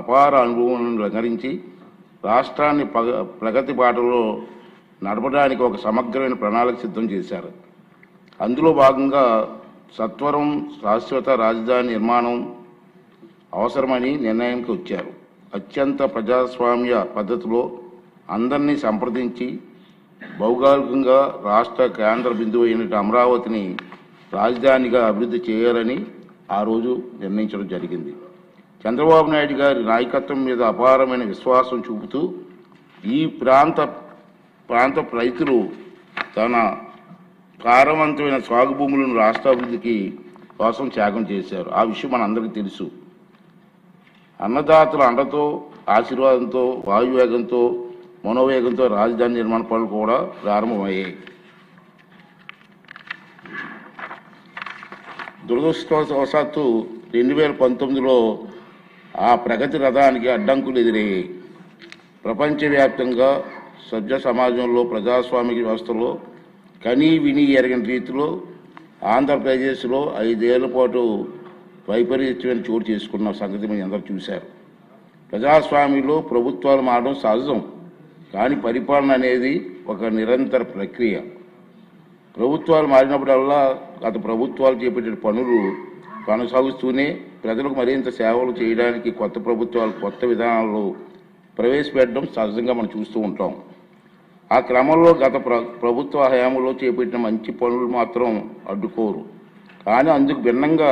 అపార అనుభవాలను రంగరించి రాష్ట్రాన్ని ప్రగతి బాటలో నడపడానికి ఒక సమగ్రమైన ప్రణాళిక సిద్ధం చేశారు. అందులో భాగంగా సత్వరం శాశ్వత రాజధాని నిర్మాణం అవసరమని నిర్ణయానికి వచ్చారు. అత్యంత ప్రజాస్వామ్య పద్ధతిలో అందరినీ సంప్రదించి భౌగోళికంగా రాష్ట్ర కేంద్ర బిందువు అయిన అమరావతిని రాజధానిగా అభివృద్ధి చేయాలని ఆ రోజు నిర్ణయించడం జరిగింది. చంద్రబాబు నాయుడు గారి నాయకత్వం మీద అపారమైన విశ్వాసం చూపుతూ ఈ ప్రాంత రైతులు తన సారవంతమైన సాగు భూములను రాష్ట్ర అభివృద్ధికి కోసం త్యాగం చేశారు. ఆ విషయం మనందరికీ తెలుసు. అన్నదాతల అండతో, ఆశీర్వాదంతో, వాయువేగంతో, మనోవేగంతో రాజధాని నిర్మాణ పనులు కూడా ప్రారంభమయ్యాయి. దురదృష్టవశాత్తు 2019లో ఆ ప్రగతి రథానికి అడ్డంకులు ఎదురయ్యాయి. ప్రపంచవ్యాప్తంగా సభ్య సమాజంలో ప్రజాస్వామిక వ్యవస్థలో కనీ విని ఎరగని రీతిలో ఆంధ్రప్రదేశ్లో 5 ఏళ్ల పాటు వైపరీత్యమైన చోటు చేసుకున్న సంగతి మీరు అందరూ చూశారు. ప్రజాస్వామ్యంలో ప్రభుత్వాలు మారడం సహజం, కానీ పరిపాలన అనేది ఒక నిరంతర ప్రక్రియ. ప్రభుత్వాలు మారినప్పుడల్లా గత ప్రభుత్వాలు చేపట్టిన పనులు కొనసాగుతూనే ప్రజలకు మరింత సేవలు చేయడానికి కొత్త ప్రభుత్వాలు కొత్త విధానాలు ప్రవేశపెట్టడం సహజంగా మనం చూస్తూ ఉంటాం. ఆ క్రమంలో గత ప్రభుత్వ హయాంలో చేపట్టిన మంచి పనులు మాత్రం అడ్డుకోరు. కానీ అందుకు భిన్నంగా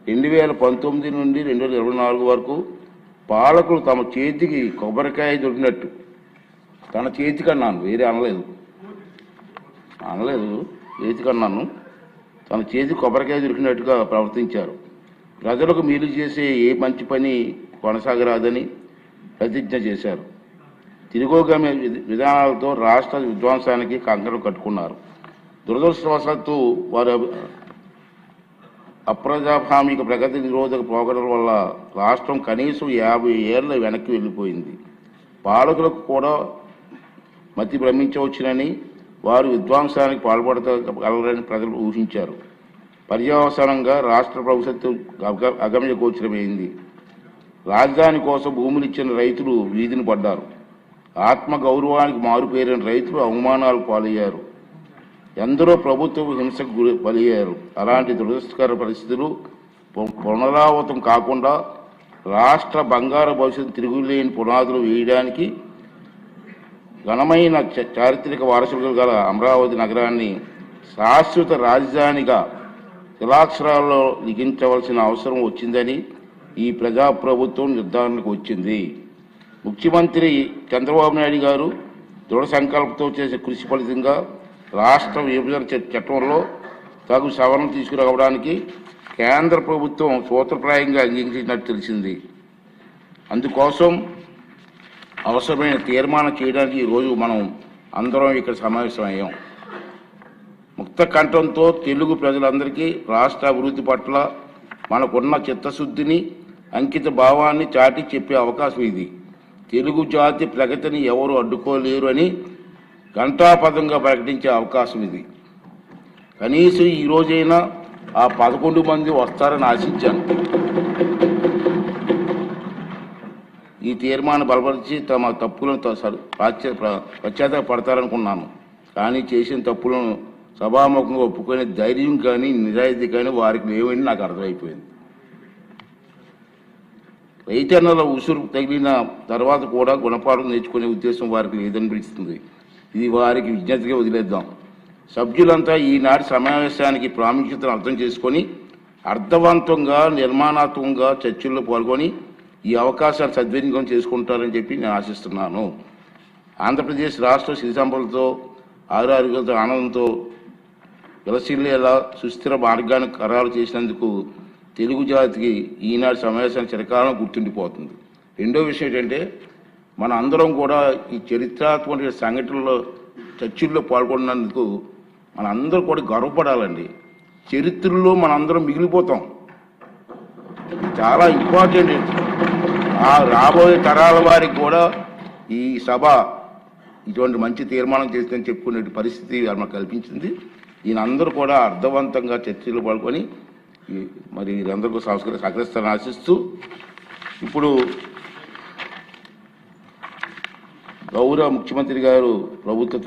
2019 నుండి 2024 వరకు పాలకులు తమ చేతికి కొబ్బరికాయ దొరికినట్టు, తన చేతికి అన్నాను, వేరే అనలేదు, చేతికి అన్నాను, తన చేతికి కొబ్బరికాయ దొరికినట్టుగా ప్రవర్తించారు. ప్రజలకు మేలు చేసే ఏ మంచి పని కొనసాగరాదని ప్రతిజ్ఞ చేశారు. తిరోగమన విధానాలతో రాష్ట్ర విధ్వంసానికి కంకణం కట్టుకున్నారు. దురదృష్టవశాత్తు వారి అప్రజాస్వామిక ప్రగతి నిరోధక పోకడల వల్ల రాష్ట్రం కనీసం 50 ఏళ్ల వెనక్కి వెళ్ళిపోయింది. పాలకులకు కూడా మతి భ్రమించవచ్చునని, వారు విధ్వంసానికి పాల్పడగలరని ప్రజలు ఊహించారు. పర్యవసానంగా రాష్ట్ర ప్రభుత్వం అగమ్య గోచరమైంది. రాజధాని కోసం భూములు ఇచ్చిన రైతులు వీధిని పడ్డారు. ఆత్మగౌరవానికి మారుపేరిన రైతులు అవమానాలకు పాలయ్యారు. ఎందరో ప్రభుత్వ హింసకు బలయ్యారు. అలాంటి దురదృష్టకర పరిస్థితులు పునరావృతం కాకుండా రాష్ట్ర బంగారు భవిష్యత్తు తిరుగులేని పునాదులు వేయడానికి ఘనమైన చారిత్రక వారసులు గల అమరావతి నగరాన్ని శాశ్వత రాజధానిగా శిలాక్షరాల్లో లిఖించవలసిన అవసరం వచ్చిందని ఈ ప్రజాప్రభుత్వం నిర్ధారణకు వచ్చింది. ముఖ్యమంత్రి చంద్రబాబు నాయుడు గారు దృఢ సంకల్పంతో చేసే కృషి ఫలితంగా రాష్ట్ర విభజన చట్టంలో తగు సవరణ తీసుకురావడానికి కేంద్ర ప్రభుత్వం సూత్రప్రాయంగా అంగీకరించినట్టు తెలిసింది. అందుకోసం అవసరమైన తీర్మానం చేయడానికి ఈరోజు మనం అందరం ఇక్కడ సమావేశమయ్యాం. ముక్త కంఠంతో తెలుగు ప్రజలందరికీ రాష్ట్ర అభివృద్ధి పట్ల మనకున్న చిత్తశుద్ధిని, అంకిత భావాన్ని చాటి చెప్పే అవకాశం ఇది. తెలుగు జాతి ప్రగతిని ఎవరు అడ్డుకోలేరు అని ఘంటాపథంగా ప్రకటించే అవకాశం ఇది. కనీసం ఈ రోజైనా ఆ 11 మంది వస్తారని ఆశించాను. ఈ తీర్మానం బలపరిచి తమ తప్పులను పశ్చాత్తాపడతారనుకున్నాను. కానీ చేసిన తప్పులను సభాముఖంగా ఒప్పుకునే ధైర్యం కానీ నిజాయితీ కానీ వారికి లేవని నాకు అర్థమైపోయింది. రైతన్నల ఉసురు తగిలిన తర్వాత కూడా గుణపాఠం నేర్చుకునే ఉద్దేశం వారికి లేదనిపిస్తుంది. ఇది వారికి విజ్ఞతగా వదిలేద్దాం. సభ్యులంతా ఈనాటి సమావేశానికి ప్రాముఖ్యతను అర్థం చేసుకొని అర్థవంతంగా, నిర్మాణాత్మకంగా చర్చల్లో పాల్గొని ఈ అవకాశాన్ని సద్వినియోగం చేసుకుంటారని చెప్పి నేను ఆశిస్తున్నాను. ఆంధ్రప్రదేశ్ రాష్ట్ర సిరి సంపదలతో, ఆరోగ్యంతో, ఆనందంతో విలసిల్లేలా సుస్థిర మార్గాన్ని ఖరారు చేసినందుకు తెలుగు జాతికి ఈనాటి సమావేశాన్ని చిరకాలం గుర్తుండిపోతుంది. రెండో విషయం ఏంటంటే, మన అందరం కూడా ఈ చరిత్రాత్మక సంఘటనలో చర్చల్లో పాల్గొన్నందుకు మన అందరూ కూడా గర్వపడాలండి. చరిత్రలో మనందరం మిగిలిపోతాం. చాలా ఇంపార్టెంట్. ఆ రాబోయే తరాల వారికి కూడా ఈ సభ ఇటువంటి మంచి తీర్మానం చేస్తుందని చెప్పుకునే పరిస్థితి మనకు కల్పించింది. ఈయనందరూ కూడా అర్థవంతంగా చర్చలు పాల్గొని మరి వీరందరికీ సహకరిస్తారని ఆశిస్తూ, ఇప్పుడు గౌరవ ముఖ్యమంత్రి గారు ప్రభుత్వ